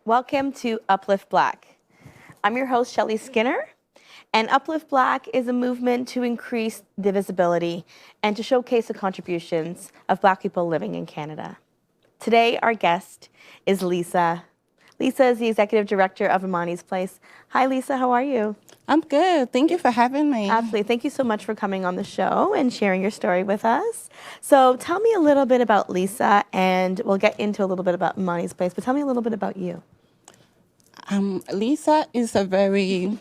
Welcome to Uplift Black. I'm your host, Shelly Skinner, and Uplift Black is a movement to increase the visibility and to showcase the contributions of Black people living in Canada. Today, our guest is Lisa. Lisa is the Executive Director of Imani's Place. Hi, Lisa, how are you? I'm good. Thank you for having me. Absolutely. Thank you so much for coming on the show and sharing your story with us. So tell me a little bit about Lisa, and we'll get into a little bit about Imani's Place, but tell me a little bit about you. Lisa is a very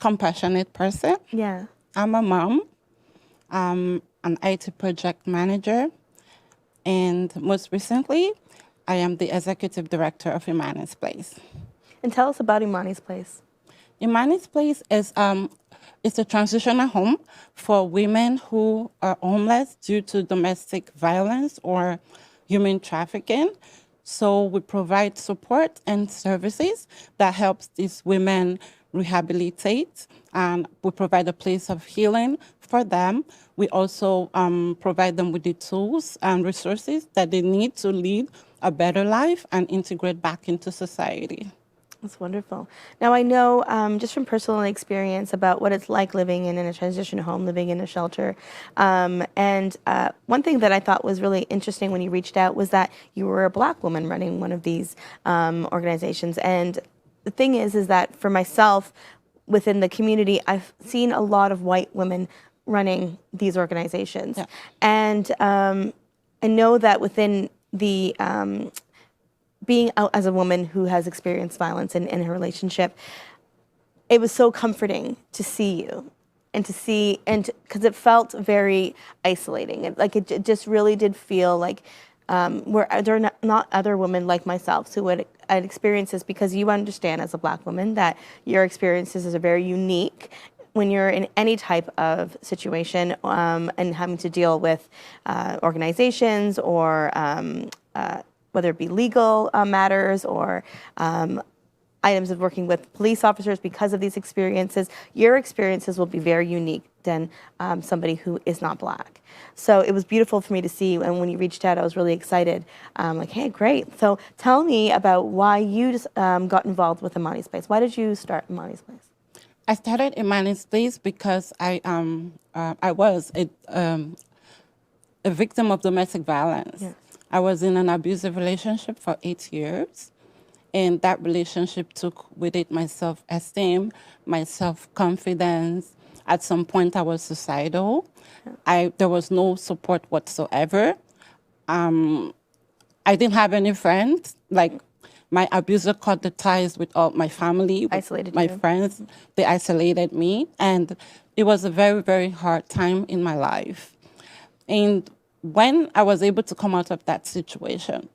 compassionate person. Yeah. I'm a mom. I'm an IT project manager. And most recently, I am the Executive Director of Imani's Place. And tell us about Imani's Place. Imani's Place is it's a transitional home for women who are homeless due to domestic violence or human trafficking. So we provide support and services that helps these women rehabilitate, and we provide a place of healing for them. We also provide them with the tools and resources that they need to lead a better life and integrate back into society. That's wonderful. Now, I know just from personal experience about what it's like living in a transition home, living in a shelter. And one thing that I thought was really interesting when you reached out was that you were a Black woman running one of these organizations. And the thing is that for myself, within the community, I've seen a lot of white women running these organizations. Yeah. And I know that within the being out as a woman who has experienced violence in her relationship, it was so comforting to see you and to see, and because it felt very isolating. It just really did feel like there are not other women like myself who had experienced this, because you understand as a Black woman that your experiences are very unique when you're in any type of situation and having to deal with organizations or whether it be legal matters or items of working with police officers because of these experiences. Your experiences will be very unique than somebody who is not Black. So it was beautiful for me to see, and when you reached out, I was really excited. Like, hey, great. So tell me about why you just, got involved with Imani's Place. Why did you start Imani's Place? I started Imani's Place because I was a victim of domestic violence. Yes. I was in an abusive relationship for 8 years, and that relationship took with it my self-esteem, my self-confidence. At some point, I was suicidal. There was no support whatsoever. I didn't have any friends. Like, my abuser cut the ties with all my family, with Isolated my you. friends. They isolated me, and it was a very, very hard time in my life. And when I was able to come out of that situation,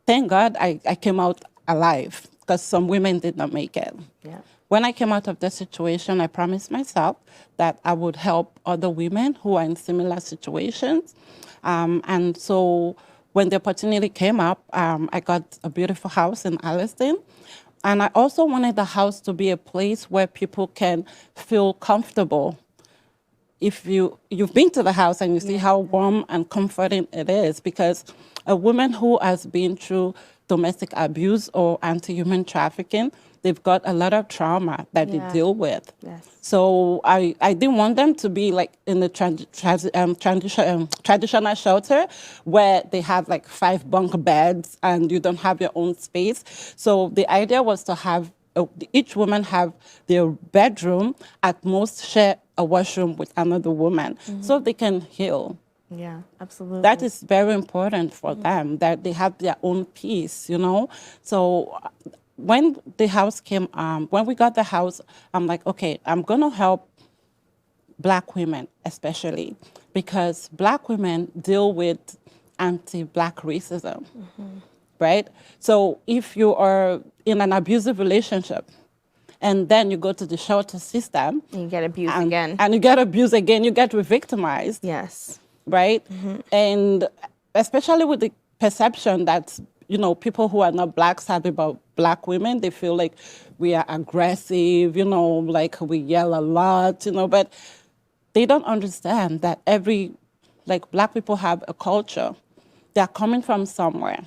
thank God I came out alive, because some women did not make it. Yeah. When I came out of the situation, I promised myself that I would help other women who are in similar situations. And so when the opportunity came up, I got a beautiful house in Alliston. And I also wanted the house to be a place where people can feel comfortable. If you've been to the house and you see how warm and comforting it is, because a woman who has been through domestic abuse or anti-human trafficking, they've got a lot of trauma that they deal with. Yes. So I didn't want them to be like in the traditional shelter where they have like 5 bunk beds and you don't have your own space. So the idea was to have each woman have their bedroom, at most share a washroom with another woman, so they can heal. Yeah, absolutely. That is very important for them, that they have their own peace, you know? So when the house came, when we got the house, I'm like, okay, I'm gonna help Black women especially, because Black women deal with anti-Black racism, right? So if you are in an abusive relationship, and then you go to the shelter system. And you get abused again. And you get abused again, you get re-victimized. Yes. Right? And especially with the perception that, you know, people who are not Blacks have about Black women, they feel like we are aggressive, you know, like we yell a lot, you know, but they don't understand that Black people have a culture. They're coming from somewhere.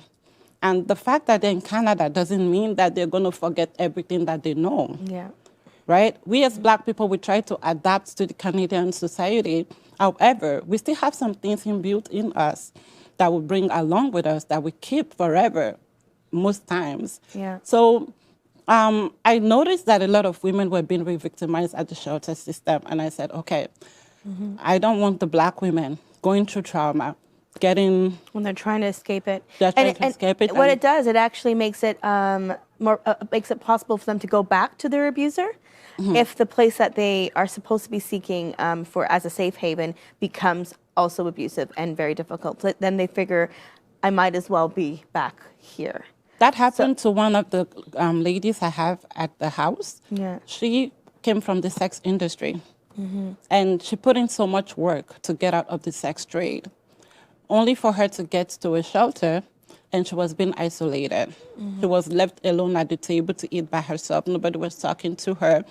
And the fact that they're in Canada doesn't mean that they're going to forget everything that they know. Yeah. Right? We as Black people, we try to adapt to the Canadian society. However, we still have some things inbuilt in us that we bring along with us that we keep forever, most times. Yeah. So I noticed that a lot of women were being re-victimized at the shelter system. And I said, okay, I don't want the Black women going through trauma, when they're trying to escape it. They're trying to escape it. What it does, it actually makes it makes it possible for them to go back to their abuser if the place that they are supposed to be seeking for as a safe haven becomes also abusive and very difficult. So then they figure, I might as well be back here. That happened to one of the ladies I have at the house. Yeah. She came from the sex industry, and she put in so much work to get out of the sex trade, only for her to get to a shelter, and she was being isolated. She was left alone at the table to eat by herself. Nobody was talking to her.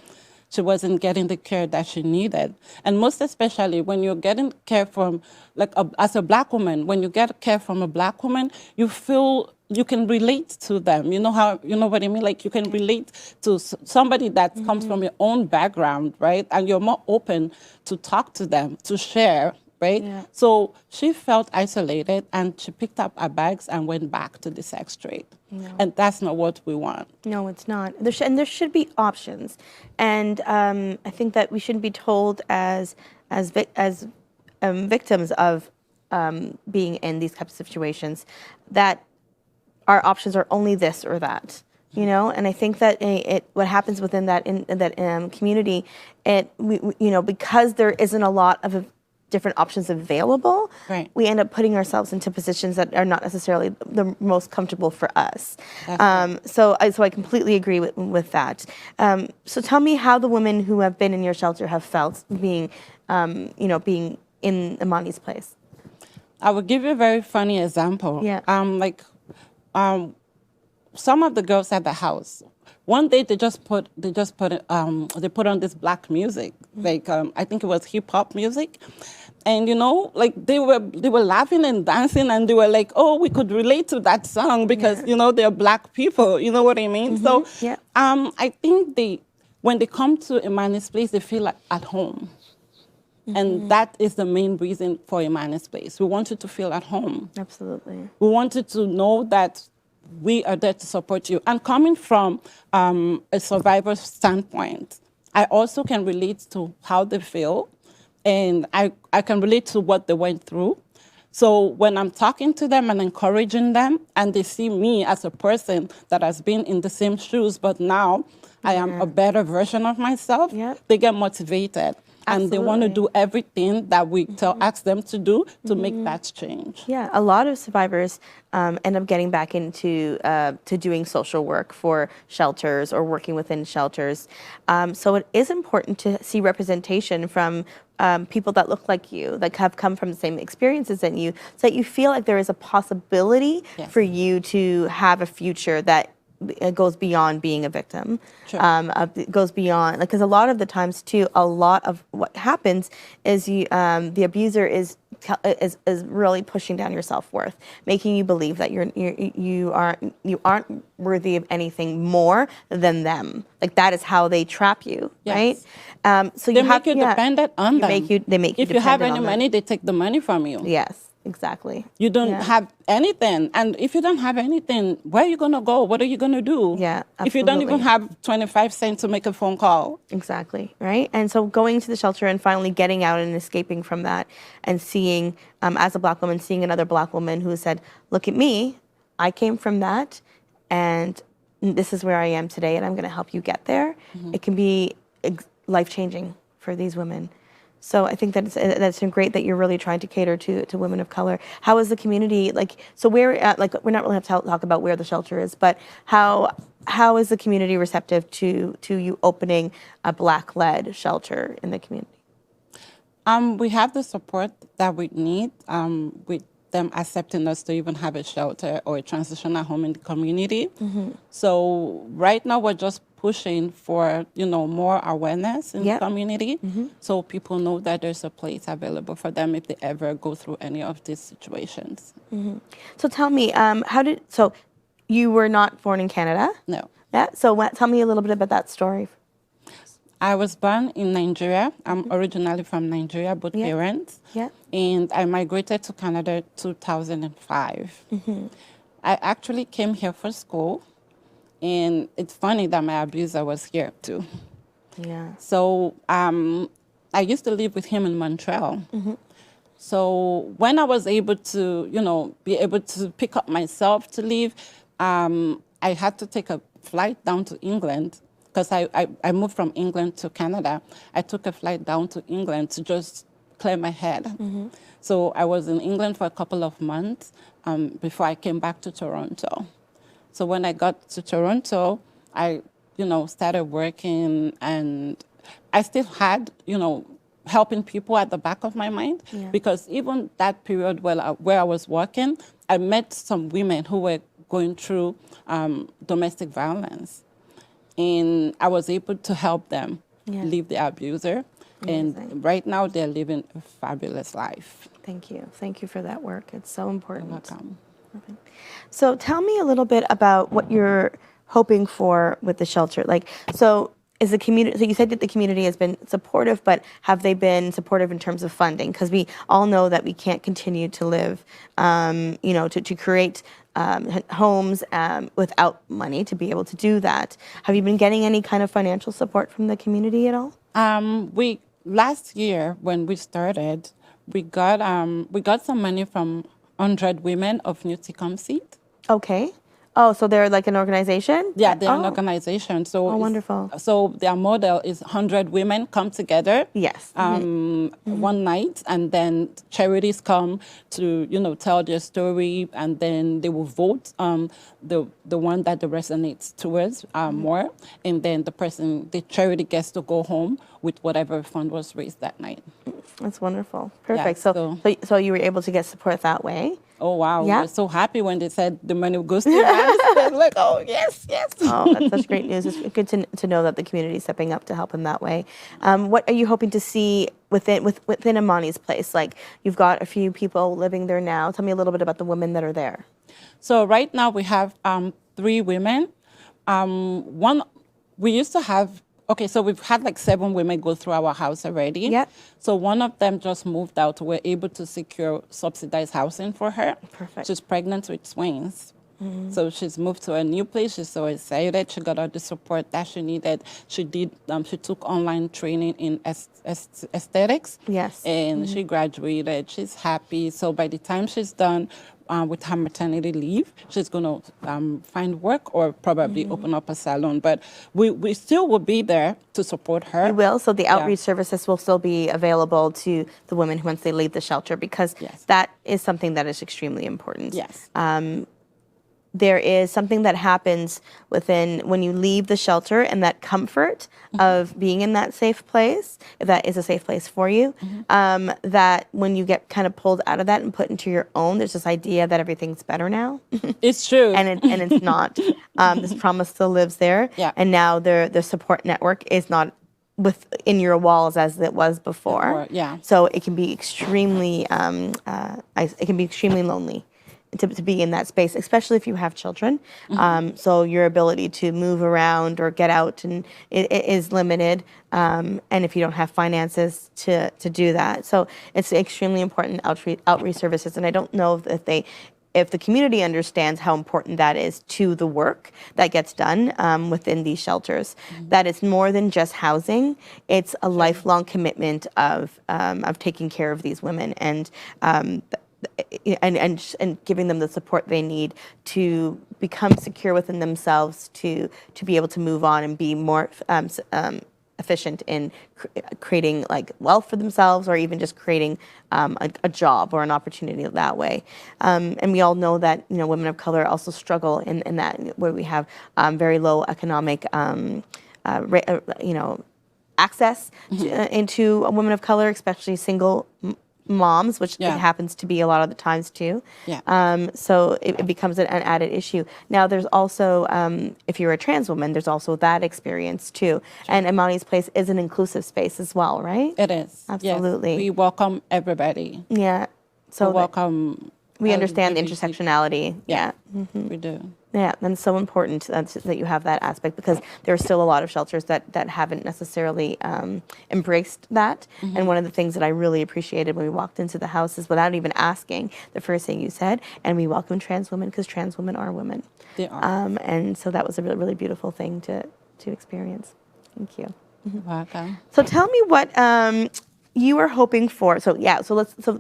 She wasn't getting the care that she needed. And most especially when you're getting care from, as a Black woman, when you get care from a Black woman, you feel you can relate to them. You know what I mean? Like you can relate to somebody that comes from your own background, right? And you're more open to talk to them, to share, right? Yeah. So she felt isolated, and she picked up her bags and went back to the sex trade. No. And that's not what we want. No, it's not. There should be options, and I think that we shouldn't be told as victims of being in these types of situations that our options are only this or that. You know, and I think that what happens within that community, because there isn't a lot of different options available, right, we end up putting ourselves into positions that are not necessarily the most comfortable for us. So I completely agree with that. So tell me how the women who have been in your shelter have felt being in Imani's place. I will give you a very funny example. Yeah. Some of the girls at the house, one day they put on this Black music, I think it was hip hop music, and they were laughing and dancing, and they were like, oh, we could relate to that song because they're Black people, you know what I mean? So Yeah. I think when they come to Imani's place, they feel like at home. And that is the main reason for Imani's place. We want you to feel at home. Absolutely. We want you to know that we are there to support you. And coming from a survivor's standpoint, I also can relate to how they feel, and I can relate to what they went through. So when I'm talking to them and encouraging them, and they see me as a person that has been in the same shoes, but now I am a better version of myself, they get motivated. And they want to do everything that we ask them to do to make that change. Yeah, a lot of survivors end up getting back into to doing social work for shelters or working within shelters. So it is important to see representation from people that look like you, that have come from the same experiences as you, so that you feel like there is a possibility for you to have a future that it goes beyond being a victim. Sure. It goes beyond, because a lot of the times too, a lot of what happens is the abuser is really pushing down your self-worth, making you believe that you aren't worthy of anything more than them. Like that is how they trap you, right? So they make you dependent on them. They make you. If you have any money, they take the money from you. Yes. Exactly. You don't have anything. And if you don't have anything, where are you going to go? What are you going to do? Yeah, absolutely. If you don't even have 25 cents to make a phone call. Exactly, right? And so going to the shelter and finally getting out and escaping from that and seeing, as a Black woman, seeing another Black woman who said, look at me, I came from that, and this is where I am today, and I'm going to help you get there. It can be life-changing for these women. So I think that's great that you're really trying to cater to women of color. How is the community, so we're not really have to talk about where the shelter is, but how is the community receptive to you opening a Black-led shelter in the community? We have the support that we need with them accepting us to even have a shelter or a transitional home in the community. So right now we're just pushing for more awareness in the community, so people know that there's a place available for them if they ever go through any of these situations. So tell me, You were not born in Canada? No. Yeah. So tell me a little bit about that story. I was born in Nigeria. I'm originally from Nigeria, both Yeah. parents. Yeah. And I migrated to Canada 2005. I actually came here for school, and it's funny that my abuser was here too. Yeah. So I used to live with him in Montreal. So when I was able to, be able to pick up myself to leave, I had to take a flight down to England because I moved from England to Canada. I took a flight down to England to just clear my head. So I was in England for a couple of months before I came back to Toronto. So when I got to Toronto, I, started working, and I still had, helping people at the back of my mind, because even that period where I was working, I met some women who were going through domestic violence, and I was able to help them leave the abuser. Amazing. And right now they're living a fabulous life. Thank you. Thank you for that work. It's so important. You're welcome. So tell me a little bit about what you're hoping for with the shelter. So is the community, so you said that the community has been supportive, but have they been supportive in terms of funding? Because we all know that we can't continue to live, to create homes without money to be able to do that. Have you been getting any kind of financial support from the community at all? Last year when we started, we got some money from 100 Women of New Tecumseh. Okay. Oh, so they're like an organization? Yeah, they're an organization. So wonderful. So their model is 100 women come together. Yes. One night, and then charities come to tell their story, and then they will vote the one that resonates towards more, and then the charity gets to go home with whatever fund was raised that night. That's wonderful. Perfect. Yeah, so you were able to get support that way? Oh, wow. Yeah. We were so happy when they said the money goes to us. I was like, oh, yes, yes. Oh, that's such great news. It's good to know that the community is stepping up to help in that way. What are you hoping to see within Amani's place? Like, you've got a few people living there now. Tell me a little bit about the women that are there. So right now we have 3 women. We used to have, so we've had like 7 women go through our house already. Yep. So one of them just moved out. We're able to secure subsidized housing for her. Perfect. She's pregnant with twins. So she's moved to a new place. She's so excited. She got all the support that she needed. She took online training in aesthetics. Yes. And she graduated. She's happy. So by the time she's done with her maternity leave, she's going to find work or probably open up a salon. But we still will be there to support her. You will. So the outreach services will still be available to the women once they leave the shelter, because that is something that is extremely important. Yes. There is something that happens when you leave the shelter, and that comfort of being in that safe place, if that is a safe place for you, that when you get kind of pulled out of that and put into your own, there's this idea that everything's better now. It's true. and it's not. This promise still lives there. Yeah. And now the support network is not within your walls as it was before. So it can be extremely lonely to be in that space, especially if you have children. So your ability to move around or get out and it is limited, and if you don't have finances to do that. So it's extremely important outreach services, and I don't know if the community understands how important that is to the work that gets done within these shelters. That it's more than just housing; it's a lifelong commitment of taking care of these women and giving them the support they need to become secure within themselves, to be able to move on and be more efficient in creating like wealth for themselves, or even just creating a job or an opportunity that way. And we all know that women of color also struggle in that, where we have very low economic access into a woman of color, especially single moms, which it happens to be a lot of the times too. So it becomes an added issue. Now there's also, if you're a trans woman, there's also that experience too. And Amani's Place is an inclusive space as well, right? It is. Absolutely. Yes. We welcome everybody. Yeah. So we welcome we understand the LGBT. intersectionality. Yeah. We do. Yeah, and it's so important that you have that aspect, because there are still a lot of shelters that haven't necessarily embraced that. And one of the things that I really appreciated when we walked into the house is, without even asking, the first thing you said, and we welcome trans women, because trans women are women. They are. And so that was a really, really beautiful thing to experience. Thank you. Welcome. So tell me what you are hoping for. So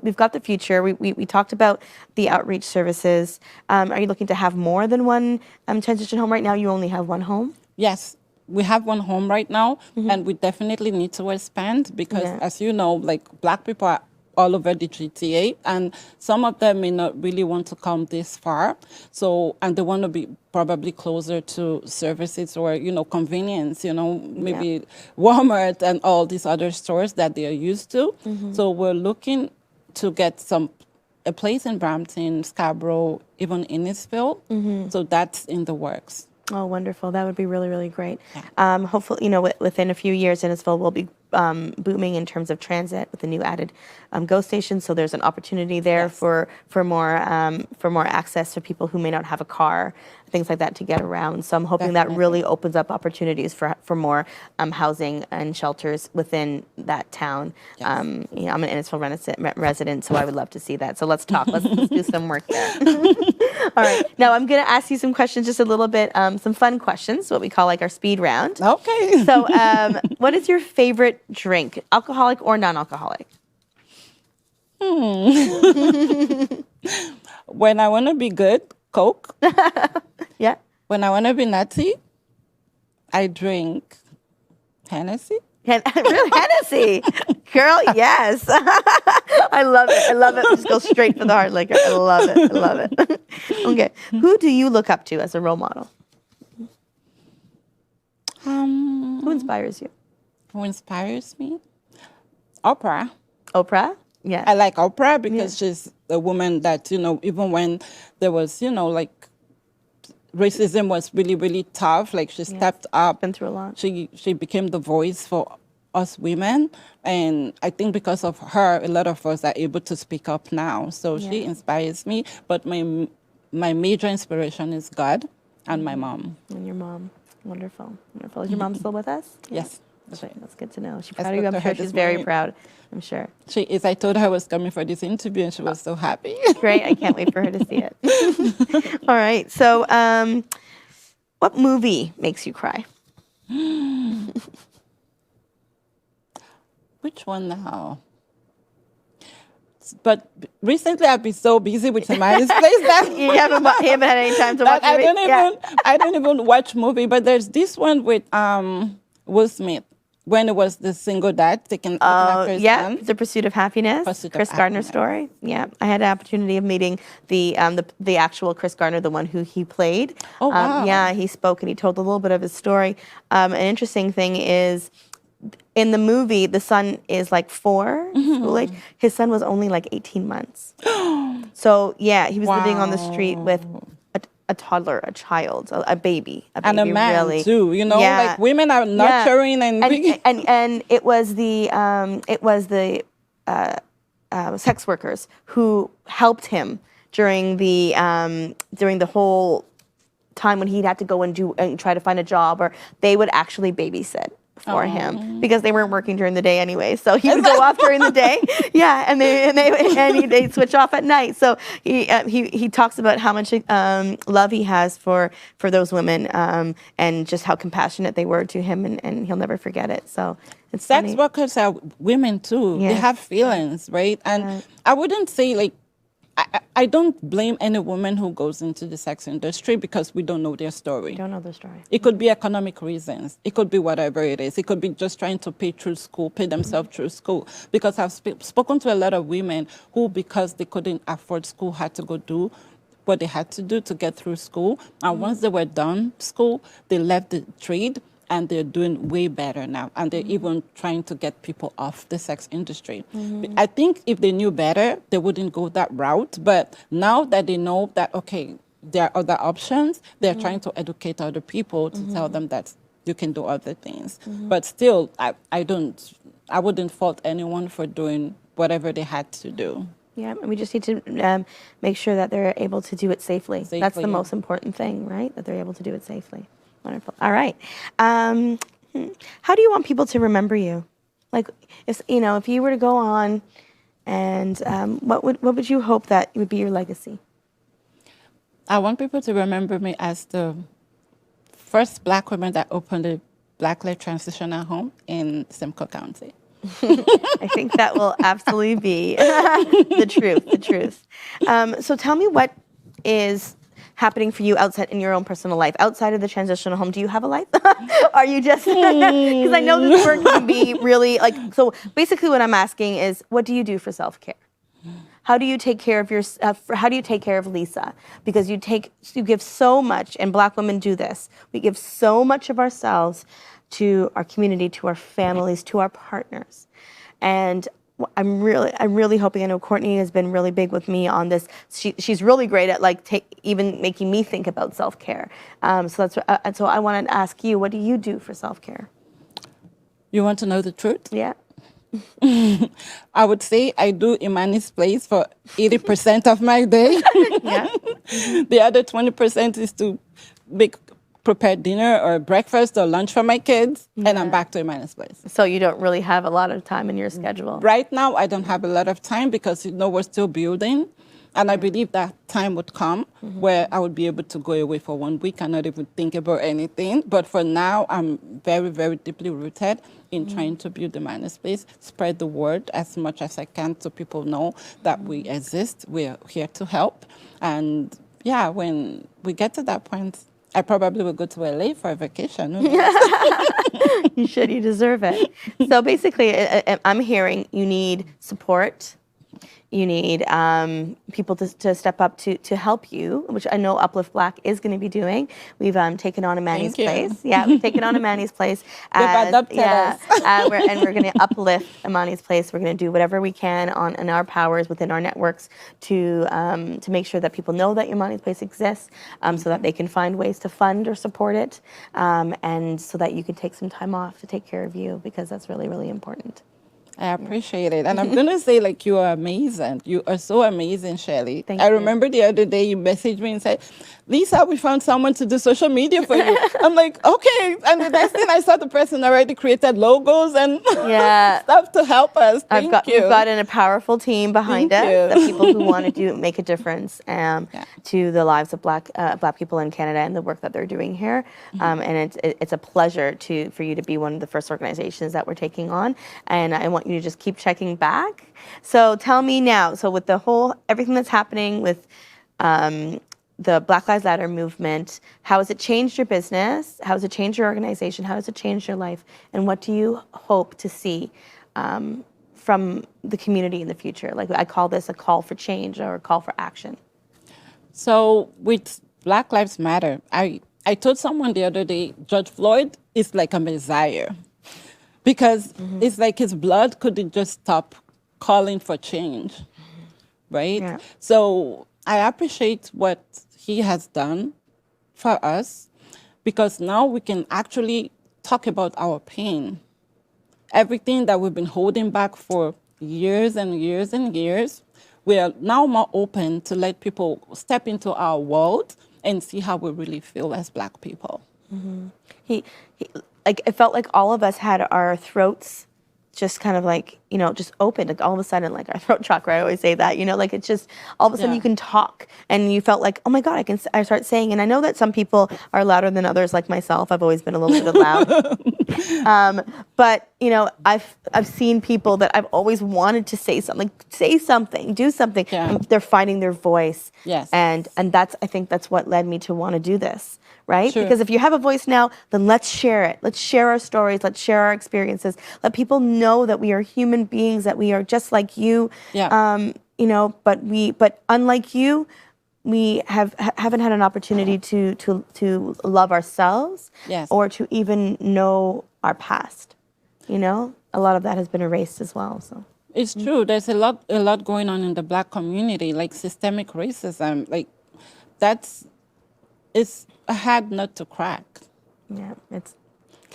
we've got the future. We talked about the outreach services. Are you looking to have more than one transition home? Right now you only have one home? Yes, we have one home right now, and we definitely need to expand because, as you know, like Black people are all over the GTA, and some of them may not really want to come this far. So, and they want to be probably closer to services or, convenience, maybe Walmart and all these other stores that they are used to. So we're looking to get a place in Brampton, Scarborough, even Innisfil. So that's in the works. Oh, wonderful. That would be really, really great. Yeah. Hopefully, within a few years, Innisfil will be booming in terms of transit with the new added GO station. So there's an opportunity there for more access for people who may not have a car, things like that, to get around. So I'm hoping that really opens up opportunities for more housing and shelters within that town. Yes. I'm an Innisfil resident, so I would love to see that. So let's talk. Let's do some work there. All right. Now I'm going to ask you some questions, just a little bit, some fun questions, what we call like our speed round. Okay. So what is your favorite drink, alcoholic or non-alcoholic? When I want to be good, Coke. Yeah. When I want to be nutty, I drink Hennessy. Really, Hennessy, girl, yes. I love it. I love it. Just go straight for the hard liquor. I love it. I love it. Okay, who do you look up to as a role model? Who inspires you? Who inspires me? Oprah. Oprah? Yeah. I like Oprah because she's a woman that, even when there was, like racism was really, really tough, like she stepped up. Been through a lot. She became the voice for us women. And I think because of her, a lot of us are able to speak up now. So she inspires me. But my major inspiration is God and my mom. And your mom. Wonderful. Wonderful. Is your mom still with us? Yes. Okay, that's good to know. She's proud of you. I'm sure she's very proud. I'm sure. She is. I told her I was coming for this interview, and she was so happy. Great. I can't wait for her to see it. All right. So, what movie makes you cry? Which one now? But recently I've been so busy with Somali's place that you haven't had any time to watch I don't even watch movie. But there's this one with Will Smith when it was the single dad taking after his son. The Pursuit of Happiness. Chris Gardner's story. Yeah, I had the opportunity of meeting the actual Chris Gardner, the one who he played. Oh wow! Yeah, he spoke and he told a little bit of his story. An interesting thing is, in the movie, the son is like 4, school age. His son was only like 18 months. So yeah, he was living on the street with a toddler, a child, a baby, and a man really. too. Like women are nurturing and it was the sex workers who helped him during the whole time when he had to go and try to find a job, or they would actually babysit for him because they weren't working during the day anyway. So he would go off during the day, and they switch off at night. So he talks about how much love he has for those women, and just how compassionate they were to him, and he'll never forget it. So it's sex workers are women too. They have feelings, right? And I wouldn't say like. I don't blame any woman who goes into the sex industry because we don't know their story. We don't know their story. It could be economic reasons. It could be whatever it is. It could be just trying to pay themselves through school. Because I've spoken to a lot of women who, because they couldn't afford school, had to go do what they had to do to get through school. And once they were done school, they left the trade. And they're doing way better now. And they're even trying to get people off the sex industry. I think if they knew better, they wouldn't go that route. But now that they know that, okay, there are other options, they're trying to educate other people to tell them that you can do other things. But still, I wouldn't fault anyone for doing whatever they had to do. Yeah, and we just need to make sure that they're able to do it safely. That's the most important thing, right? That they're able to do it safely. Wonderful. All right. How do you want people to remember you? Like, if you were to go on, and what would you hope that would be your legacy? I want people to remember me as the first Black woman that opened a Black-led transitional home in Simcoe County. I think that will absolutely be the truth, the truth. So tell me what is happening for you outside in your own personal life, outside of the transitional home. Do you have a life? Are you just, because I know this work can be really so basically what I'm asking is, what do you do for self-care? How do you take care of how do you take care of Lisa? Because you give so much, and Black women do this. We give so much of ourselves to our community, to our families, to our partners. And I'm really hoping, I know Courtney has been really big with me on this. She's really great at even making me think about self-care. So I wanted to ask you, what do you do for self-care? You want to know the truth? Yeah. I would say I do Imani's place for 80% of my day. Yeah. The other 20% is to prepare dinner or breakfast or lunch for my kids, and I'm back to Imani's place. So you don't really have a lot of time in your schedule. Right now, I don't have a lot of time because we're still building. And I believe that time would come where I would be able to go away for 1 week and not even think about anything. But for now, I'm very, very deeply rooted in trying to build the Manus Place, spread the word as much as I can so people know that we exist, we're here to help. And yeah, when we get to that point, I probably will go to LA for a vacation. You should, you deserve it. So basically, I'm hearing you need support. You need people to step up to help you, which I know Uplift Black is going to be doing. We've taken on Imani's place. Yeah, we've taken on Imani's place. We're going to uplift Imani's place. We're going to do whatever we can in our powers within our networks to make sure that people know that Imani's place exists, so that they can find ways to fund or support it, and so that you can take some time off to take care of you, because that's really, really important. I appreciate it. And I'm going to say, you are amazing. You are so amazing, Shelley. Thank you. I remember the other day you messaged me and said, Lisa, we found someone to do social media for you. I'm like, okay. And the next thing I saw, the person already created logos and stuff to help us. Thank you. We've gotten a powerful team behind us, of people who want to make a difference to the lives of Black people in Canada and the work that they're doing here. And it's a pleasure for you to be one of the first organizations that we're taking on. And I want you to just keep checking back. So tell me now, so with everything that's happening with the Black Lives Matter movement, how has it changed your business? How has it changed your organization? How has it changed your life? And what do you hope to see from the community in the future? I call this a call for change or a call for action. So with Black Lives Matter, I told someone the other day, George Floyd is like a messiah. Because it's like his blood couldn't just stop calling for change, right? Yeah. So I appreciate what he has done for us, because now we can actually talk about our pain. Everything that we've been holding back for years and years and years, we are now more open to let people step into our world and see how we really feel as Black people. It felt like all of us had our throats just kind of just open, all of a sudden, our throat chakra, I always say that, it's just all of a sudden you can talk, and you felt like, oh my God, I start saying, and I know that some people are louder than others, like myself. I've always been a little bit loud. But, I've seen people that I've always wanted to say something, do something. Yeah. And they're finding their voice. Yes. And I think that's what led me to want to do this. Right? Sure. Because if you have a voice now, then let's share it. Let's share our stories. Let's share our experiences. Let people know that we are human beings, that we are just like you. Yeah. But unlike you, we haven't had an opportunity to love ourselves. Yes. Or to even know our past. A lot of that has been erased as well. So it's true. There's a lot going on in the Black community, like systemic racism. It's a hard nut to crack. Yeah,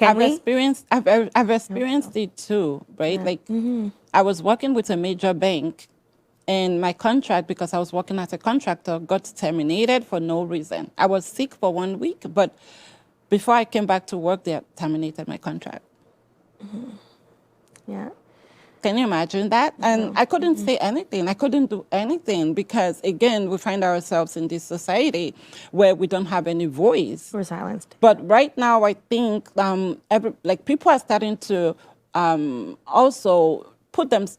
I've experienced it too, right? I was working with a major bank, And my contract, because I was working as a contractor, got terminated for no reason. I was sick for 1 week, but before I came back to work, they terminated my contract. Yeah. Can you imagine that? And I couldn't say anything. I couldn't do anything because, again, we find ourselves in this society where we don't have any voice. We're silenced. But right now, I think people are starting to also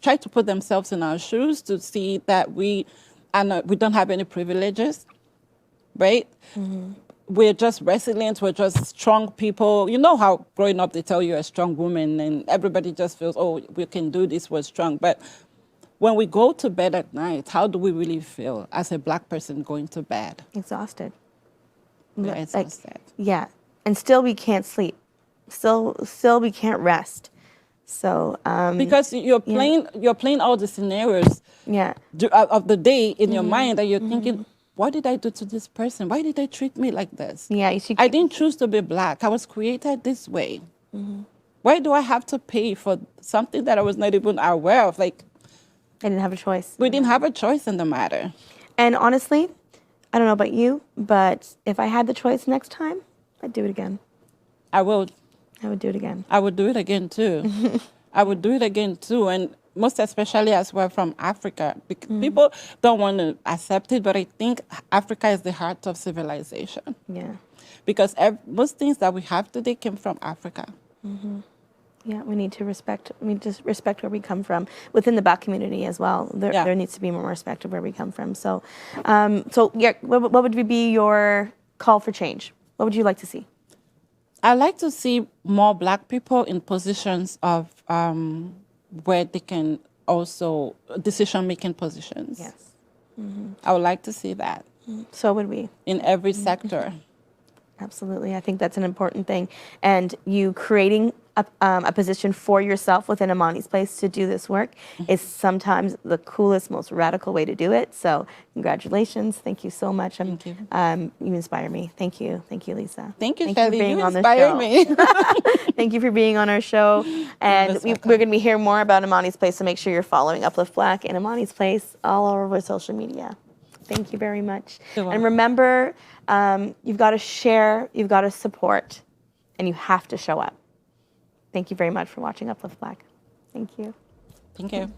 try to put themselves in our shoes to see that we don't have any privileges, right? We're just resilient. We're just strong people. You know how growing up they tell you a strong woman, and everybody just feels, oh, we can do this. We're strong. But when we go to bed at night, how do we really feel as a Black person going to bed? Exhausted. We're exhausted. Yeah. And still we can't sleep. Still we can't rest. So because you're playing all the scenarios of the day in your mind, and you're thinking, what did I do to this person? Why did they treat me like this? Yeah, I didn't choose to be Black. I was created this way. Why do I have to pay for something that I was not even aware of? Like, I didn't have a choice. We didn't have a choice in the matter. And honestly, I don't know about you, but if I had the choice next time, I'd do it again. I would do it again. I would do it again too. I would do it again too. And most especially as we're from Africa. People don't want to accept it, but I think Africa is the heart of civilization. Yeah. Because most things that we have today came from Africa. Yeah, we need to respect where we come from within the Black community as well. There needs to be more respect of where we come from. So, what would be your call for change? What would you like to see? I like to see more Black people in positions of where they can also decision-making positions. Yes. I would like to see that. So would we. In every sector. Absolutely. I think that's an important thing. And you creating a position for yourself within Amani's Place to do this work is sometimes the coolest, most radical way to do it. So congratulations. Thank you so much. Thank you. You inspire me. Thank you. Thank you, Lisa. Thank you, Thank Shelly. you for being You on the inspire show. me. Thank you for being on our show. And we're going to be hearing more about Amani's Place, so make sure you're following Uplift Black and Amani's Place all over social media. Thank you very much. And remember, you've got to share, you've got to support, and you have to show up. Thank you very much for watching Uplift Black. Thank you. Thank you.